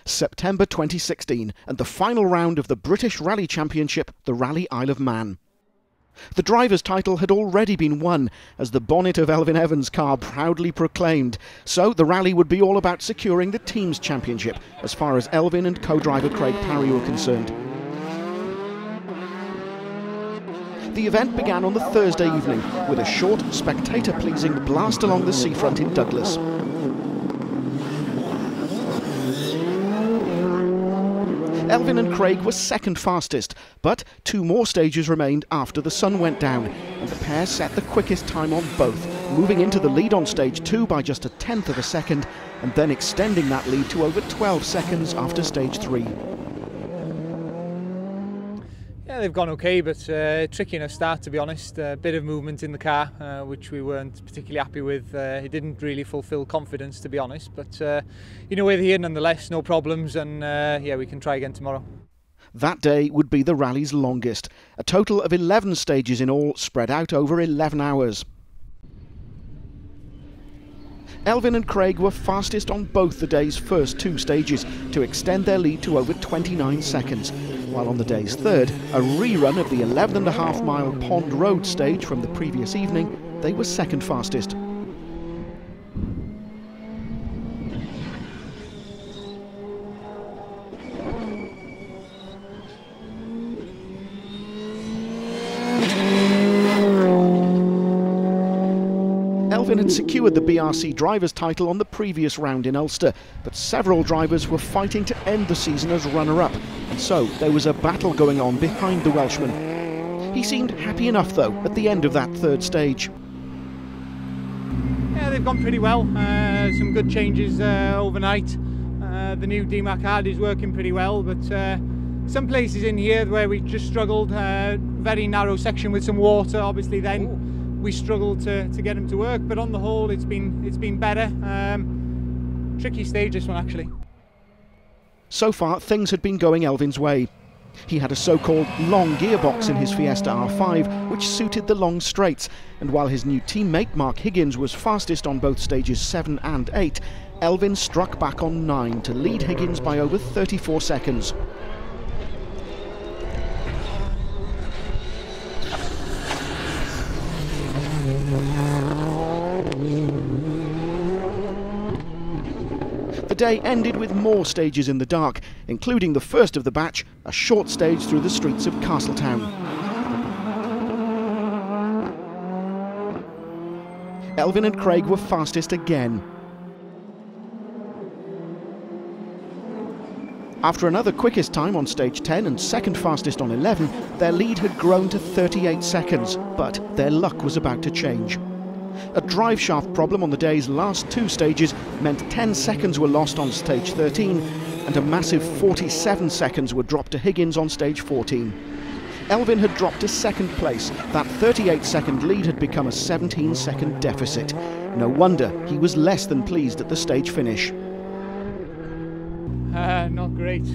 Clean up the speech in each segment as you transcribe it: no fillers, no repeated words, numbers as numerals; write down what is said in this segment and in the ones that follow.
September 2016, and the final round of the British Rally Championship, the Rally Isle of Man. The driver's title had already been won, as the bonnet of Elfyn Evans' car proudly proclaimed, so the rally would be all about securing the team's championship, as far as Elfyn and co-driver Craig Parry were concerned. The event began on the Thursday evening, with a short, spectator-pleasing blast along the seafront in Douglas. Elfyn and Craig were second fastest, but two more stages remained after the sun went down, and the pair set the quickest time on both, moving into the lead on stage 2 by just 1/10 of a second, and then extending that lead to over 12 seconds after stage 3. Yeah, they've gone okay, but tricky enough start, to be honest. A bit of movement in the car, which we weren't particularly happy with. It didn't really fulfil confidence, to be honest, but we're here nonetheless, no problems, and yeah, we can try again tomorrow. That day would be the rally's longest, a total of 11 stages in all, spread out over 11 hours. Elfyn and Craig were fastest on both the day's first 2 stages to extend their lead to over 29 seconds, while on the day's third, a rerun of the 11.5-mile Pond Road stage from the previous evening, they were second fastest. Elfyn had secured the BRC driver's title on the previous round in Ulster, but several drivers were fighting to end the season as runner-up, and so there was a battle going on behind the Welshman. He seemed happy enough, though, at the end of that third stage. Yeah, they've gone pretty well. Some good changes overnight. The new DMAC hard is working pretty well, but some places in here where we just struggled, very narrow section with some water, obviously then we struggled to get him to work, but on the whole it's been better. Tricky stage, this one, actually. So far things had been going Elfyn's way. He had a so-called long gearbox in his Fiesta R5 which suited the long straights, and while his new teammate Mark Higgins was fastest on both stages 7 and 8, Elfyn struck back on 9 to lead Higgins by over 34 seconds. The day ended with more stages in the dark, including the first of the batch, a short stage through the streets of Castletown. Elfyn and Craig were fastest again. After another quickest time on stage 10 and second fastest on 11, their lead had grown to 38 seconds, but their luck was about to change. A drive shaft problem on the day's last 2 stages meant 10 seconds were lost on stage 13, and a massive 47 seconds were dropped to Higgins on stage 14. Elfyn had dropped to second place. That 38-second lead had become a 17-second deficit. No wonder he was less than pleased at the stage finish. Not great.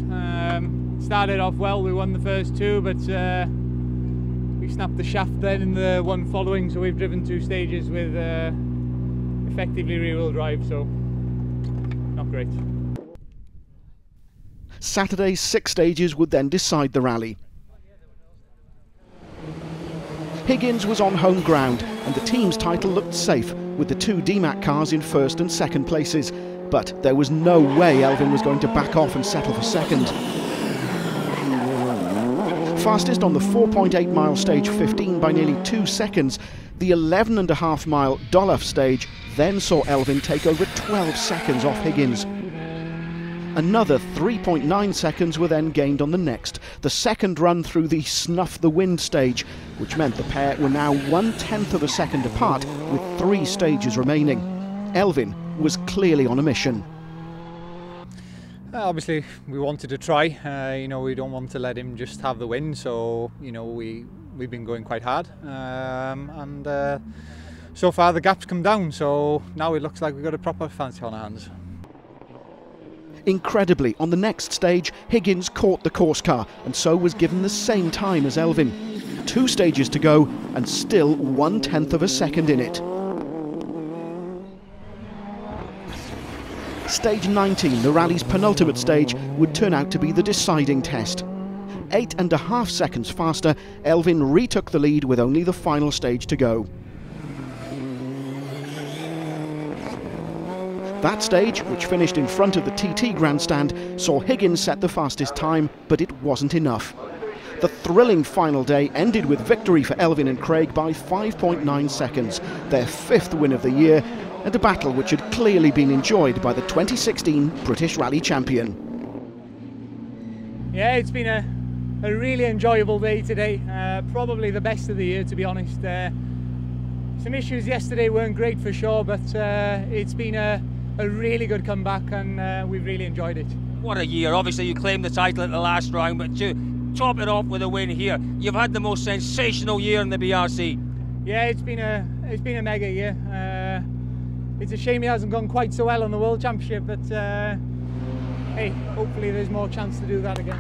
Started off well, we won the first 2, but we snapped the shaft then in the one following, so we've driven 2 stages with effectively rear-wheel drive, so not great. Saturday's 6 stages would then decide the rally. Higgins was on home ground, and the team's title looked safe, with the 2 DMAC cars in first and second places. But there was no way Elfyn was going to back off and settle for second. Fastest on the 4.8-mile stage 15 by nearly 2 seconds, the 11.5-mile Dolph stage then saw Elfyn take over 12 seconds off Higgins. Another 3.9 seconds were then gained on the next, the second run through the Snuff the Wind stage, which meant the pair were now 1/10 of a second apart with 3 stages remaining. Elfyn was clearly on a mission. Obviously we wanted to try, we don't want to let him just have the win, so we've been going quite hard, and so far the gap's come down, so now it looks like we've got a proper fancy on our hands. Incredibly, on the next stage, Higgins caught the course car and so was given the same time as Elfyn. 2 stages to go and still 1/10 of a second in it. Stage 19, the rally's penultimate stage, would turn out to be the deciding test. 8.5 seconds faster, Elfyn retook the lead with only the final stage to go. That stage, which finished in front of the TT grandstand, saw Higgins set the fastest time, but it wasn't enough. The thrilling final day ended with victory for Elfyn and Craig by 5.9 seconds, their 5th win of the year, and a battle which had clearly been enjoyed by the 2016 British Rally champion. Yeah, it's been a really enjoyable day today, probably the best of the year, to be honest. Some issues yesterday weren't great for sure, but it's been a really good comeback, and we've really enjoyed it. What a year. Obviously you claimed the title at the last round, but to top it off with a win here, you've had the most sensational year in the BRC. Yeah, it's been a mega year. It's a shame it hasn't gone quite so well on the World Championship, but hey, hopefully there's more chance to do that again.